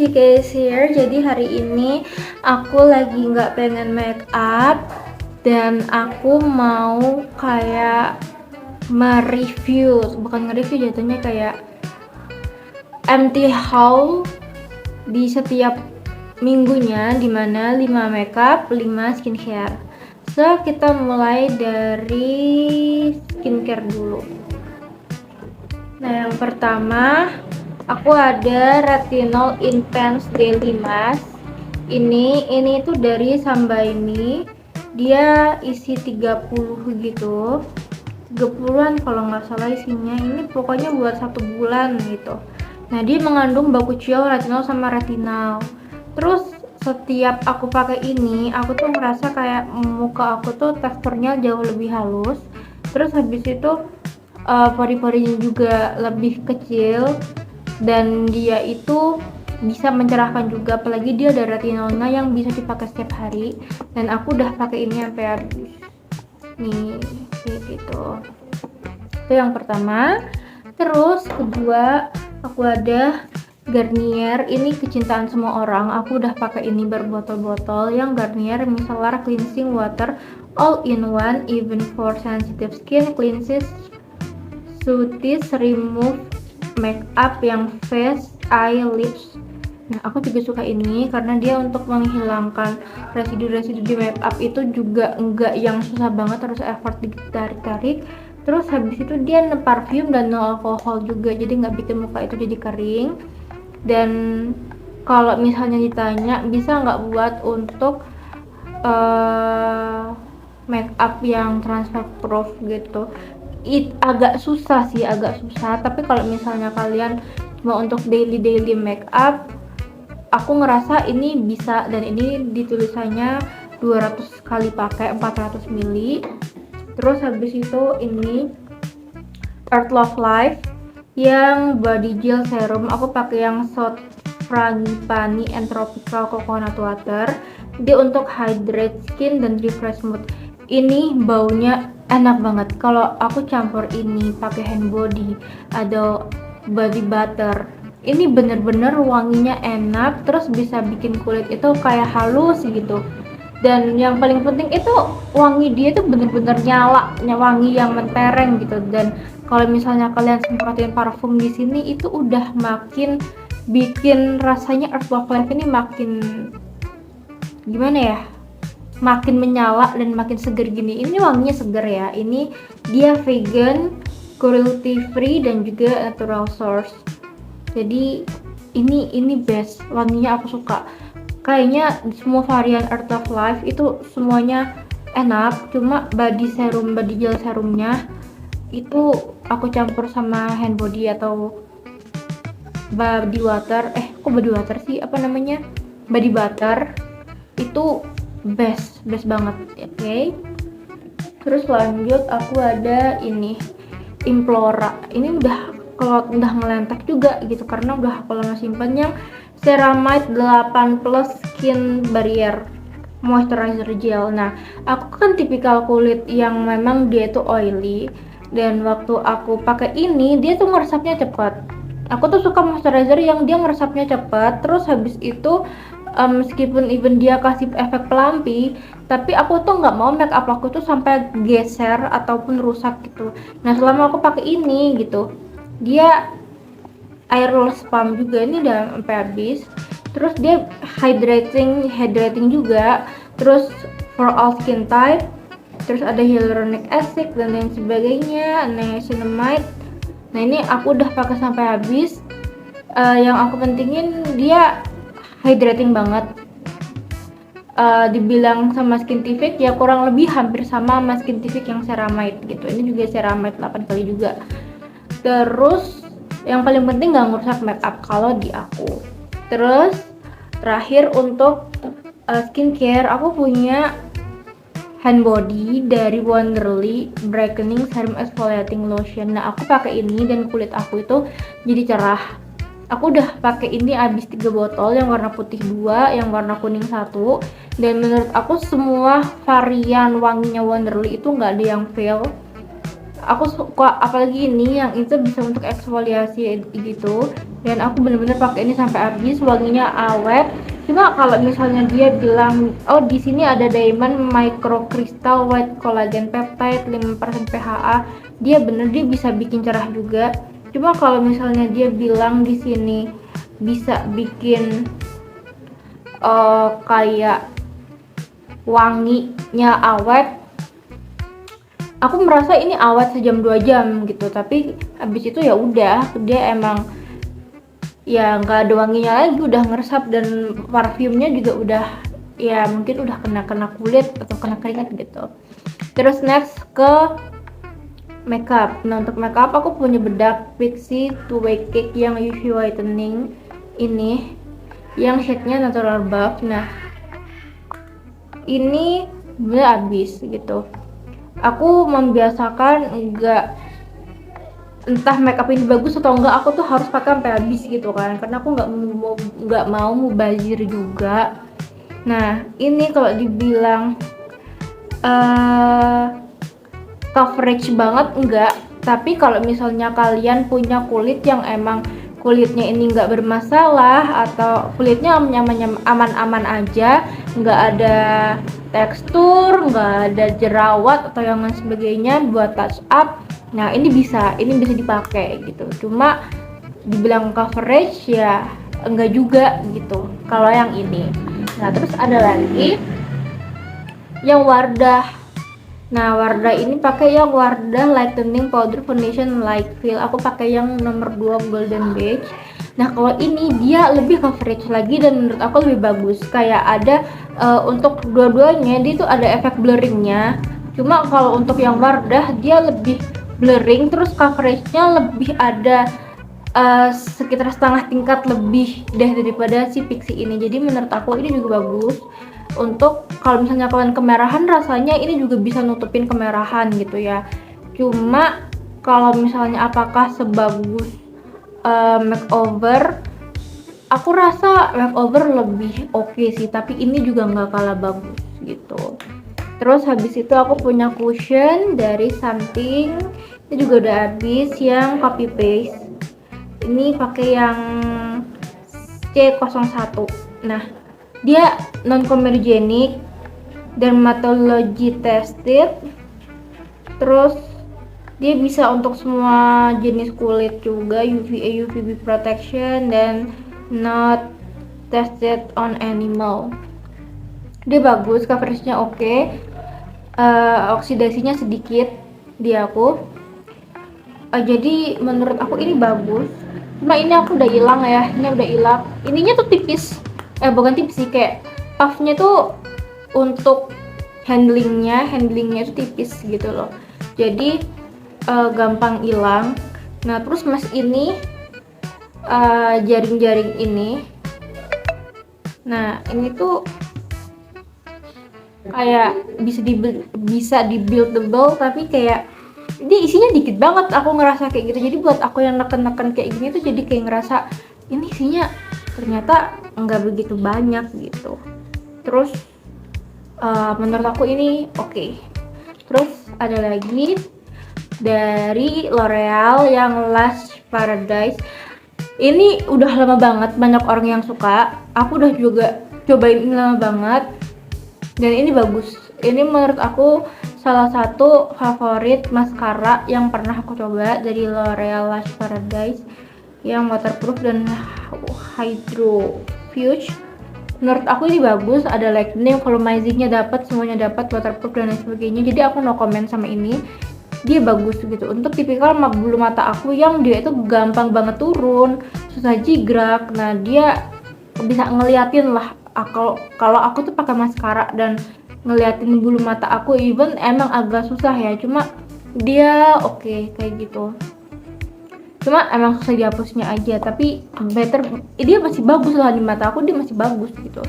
Cici guys here. Jadi hari ini aku lagi nggak pengen make up dan aku mau kayak mereview, bukan nge-review, jatuhnya kayak empty haul di setiap minggunya, dimana 5 makeup 5 skincare. So kita mulai dari skincare dulu. Nah, yang pertama aku ada Retinol Intense Daily Mask. Ini tuh dari Sambaini. Dia isi 30 gitu. 30-an kalau nggak salah isinya. Ini pokoknya buat 1 bulan gitu. Nah, dia mengandung bakuchiol, retinol sama retinal. Terus setiap aku pakai ini, aku tuh ngerasa kayak muka aku tuh teksturnya jauh lebih halus. Terus habis itu pori-porinya juga lebih kecil dan dia itu bisa mencerahkan juga, apalagi dia ada retinolnya yang bisa dipakai setiap hari. Dan aku udah pakai ini sampai habis nih, kayak gitu. Itu yang pertama. Terus kedua aku ada Garnier. Ini kecintaan semua orang. Aku udah pakai ini berbotol-botol, yang Garnier Micellar Cleansing Water All in One, even for sensitive skin, cleanses, soothes, remove makeup yang face, eye, lips. Nah, aku juga suka ini karena dia untuk menghilangkan residu-residu di makeup itu juga enggak yang susah banget, harus effort ditarik-tarik. Terus habis itu dia no parfum dan no alkohol juga, jadi nggak bikin muka itu jadi kering. Dan kalau misalnya ditanya bisa nggak buat untuk makeup yang transfer proof gitu, agak susah sih, tapi kalau misalnya kalian mau untuk daily makeup, aku ngerasa ini bisa. Dan ini ditulisannya 200 kali pakai 400 ml. Terus habis itu ini Earth Love Life yang body gel serum. Aku pakai yang South Frangipani and Tropical Coconut Water. Dia untuk hydrate skin dan refresh mood. Ini baunya enak banget. Kalau aku campur ini pakai hand body atau body butter, ini bener-bener wanginya enak, terus bisa bikin kulit itu kayak halus gitu. Dan yang paling penting itu wangi dia itu bener-bener nyala, wangi yang mentereng gitu. Dan kalau misalnya kalian semprotin parfum di sini, itu udah makin bikin rasanya Earth Love Life ini makin gimana ya, makin menyala dan makin seger gini. Ini wanginya seger ya. Ini dia vegan, cruelty free dan juga natural source. Jadi ini best, wanginya aku suka. Kayaknya semua varian Earth of Life itu semuanya enak, cuma body gel serumnya itu aku campur sama hand body atau body water, kok body water sih, apa namanya, body butter, itu best banget. Oke. Terus lanjut aku ada ini Implora. Ini kalau udah melentek juga gitu karena udah aku lama simpannya. Ceramide 8 Plus Skin Barrier Moisturizer Gel. Nah, aku kan tipikal kulit yang memang dia itu oily, dan waktu aku pakai ini dia tuh ngeresapnya cepat. Aku tuh suka moisturizer yang dia ngeresapnya cepat. Terus habis itu meskipun even dia kasih efek pelampi, tapi aku tuh nggak mau makeup aku tuh sampai geser ataupun rusak gitu. Nah, selama aku pakai ini gitu, dia airless pump juga, ini udah sampai habis. Terus dia hydrating juga. Terus for all skin type. Terus ada hyaluronic acid dan lain sebagainya, niacinamide. Nah, ini aku udah pakai sampai habis. Yang aku pentingin dia hydrating banget. Dibilang sama Skintific ya kurang lebih hampir sama Skintific yang ceramide gitu. Ini juga ceramide 8 kali juga. Terus yang paling penting nggak ngerusak makeup kalau di aku. Terus terakhir untuk skincare, aku punya hand body dari Wonderly Brightening Serum Exfoliating Lotion. Nah, aku pakai ini dan kulit aku itu jadi cerah. Aku udah pakai ini habis 3 botol, yang warna putih 2, yang warna kuning 1. Dan menurut aku semua varian wanginya Wonderly itu nggak ada yang fail. Aku suka apalagi ini yang itu bisa untuk eksfoliasi gitu. dan aku bener-bener pakai ini sampai habis. Wanginya awet. Cuma kalau misalnya dia bilang oh di sini ada diamond micro crystal white collagen peptide 5% PHA, dia bener, dia bisa bikin cerah juga. Cuma kalau misalnya dia bilang di sini bisa bikin kayak wanginya awet, aku merasa ini awet sejam 2 jam gitu, tapi habis itu ya udah, dia emang ya nggak ada wanginya lagi, udah ngeresap, dan parfumnya juga udah ya mungkin udah kena kulit atau kena keringat gitu. Terus next ke makeup. Nah untuk makeup aku punya bedak Pixi Two Way Cake yang UV whitening ini, yang shade-nya natural buff. Nah ini bener habis gitu. Aku membiasakan enggak, entah makeup ini bagus atau enggak, aku tuh harus pakai sampai habis gitu kan, karena aku nggak mau mubazir juga. Nah ini kalau dibilang coverage banget enggak, tapi kalau misalnya kalian punya kulit yang emang kulitnya ini nggak bermasalah, atau kulitnya aman-aman aja, nggak ada tekstur, nggak ada jerawat atau yang lain sebagainya buat touch up, nah ini bisa dipakai gitu. Cuma dibilang coverage ya enggak juga gitu kalau yang ini. Nah terus ada lagi yang Wardah. Nah Wardah ini pakai yang Wardah Lightening Powder Foundation Light Fill, aku pakai yang nomor 2 Golden Beige. Nah kalau ini dia lebih coverage lagi dan menurut aku lebih bagus, kayak ada untuk dua-duanya dia tuh ada efek blurringnya. Cuma kalau untuk yang Wardah dia lebih blurring, terus coveragenya lebih ada sekitar setengah tingkat lebih deh daripada si Pixi ini. Jadi menurut aku ini juga bagus untuk kalau misalnya kalian kemerahan, rasanya ini juga bisa nutupin kemerahan gitu ya. Cuma kalau misalnya apakah sebagus makeover, aku rasa makeover lebih oke sih, tapi ini juga nggak kalah bagus gitu. Terus habis itu aku punya cushion dari Something, ini juga udah habis, yang copy paste. Ini pakai yang C01. Nah dia non comedogenic, dermatology tested, terus dia bisa untuk semua jenis kulit juga, UVA UVB protection, dan not tested on animal. Dia bagus, coveragenya oke. Oksidasinya sedikit di aku. Jadi menurut aku ini bagus. Cuma ini aku udah hilang ya, ini udah hilang. Ininya tuh tipis, bukan tipis sih, kayak puffnya tuh untuk handlingnya itu tipis gitu loh, jadi gampang hilang. Nah terus mas ini jaring-jaring ini, nah ini tuh kayak bisa di-buildable, tapi kayak dia isinya dikit banget, aku ngerasa kayak gitu. Jadi buat aku yang neken-neken kayak gini tuh jadi kayak ngerasa ini isinya ternyata nggak begitu banyak gitu. Terus menurut aku ini oke. Terus ada lagi dari L'Oreal yang Lush Paradise. Ini udah lama banget banyak orang yang suka, aku udah juga cobain ini lama banget, dan ini bagus. Ini menurut aku salah satu favorit maskara yang pernah aku coba dari L'Oreal Lush Paradise, yang waterproof dan hydrofuge. Menurut aku ini bagus, ada lightening, volumizingnya dapat, semuanya dapat, waterproof dan lain sebagainya. Jadi aku no comment sama ini, dia bagus gitu. Untuk tipikal bulu mata aku yang dia itu gampang banget turun, susah jigrak. Nah dia bisa ngeliatin lah kalau aku tuh pakai maskara dan ngeliatin bulu mata aku, even emang agak susah ya, cuma dia oke, kayak gitu. Cuma emang susah dihapusnya aja, tapi better, dia masih bagus lah di mata aku, dia masih bagus gitu.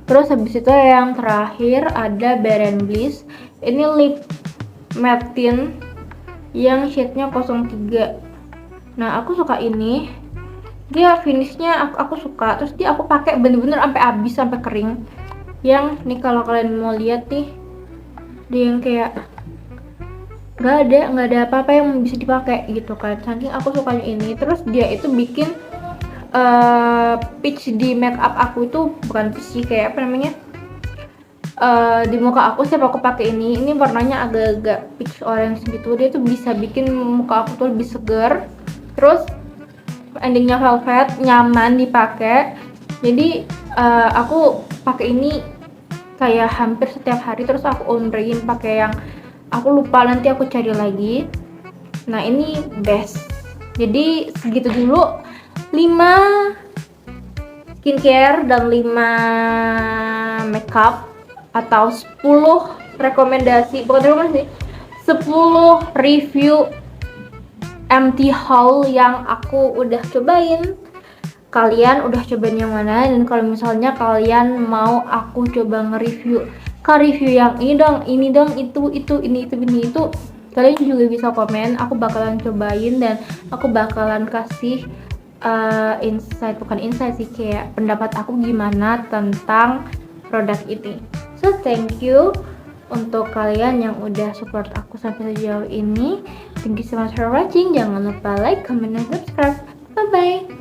Terus habis itu yang terakhir ada Bare & Bliss. Ini lip matte tint yang shade-nya 03. Nah aku suka ini, dia finishnya aku suka. Terus dia aku pakai bener-bener sampai habis, sampai kering. Yang nih kalau kalian mau lihat nih, dia yang kayak nggak ada apa-apa yang bisa dipakai gitu kan, saking aku sukanya ini. Terus dia itu bikin peach di make up aku itu bukan peach sih, kayak apa namanya, di muka aku setiap aku pakai ini warnanya agak-agak peach orange gitu, dia tuh bisa bikin muka aku tuh lebih seger, terus endingnya velvet, nyaman dipakai. Jadi aku pakai ini kayak hampir setiap hari, terus aku ombre-in pakai yang aku lupa, nanti aku cari lagi. Nah ini best. Jadi segitu dulu 5 skincare dan 5 makeup atau 10 rekomendasi, bukan rekomendasi, 10 review empty haul yang aku udah cobain. Kalian udah cobain yang mana? Dan kalau misalnya kalian mau aku coba nge-review yang ini dong, ini itu, kalian juga bisa komen. Aku bakalan cobain dan aku bakalan kasih bukan insight sih, kayak pendapat aku gimana tentang produk ini. So thank you untuk kalian yang udah support aku sampai sejauh ini. Thank you so much for watching. Jangan lupa like, comment, dan subscribe. Bye bye.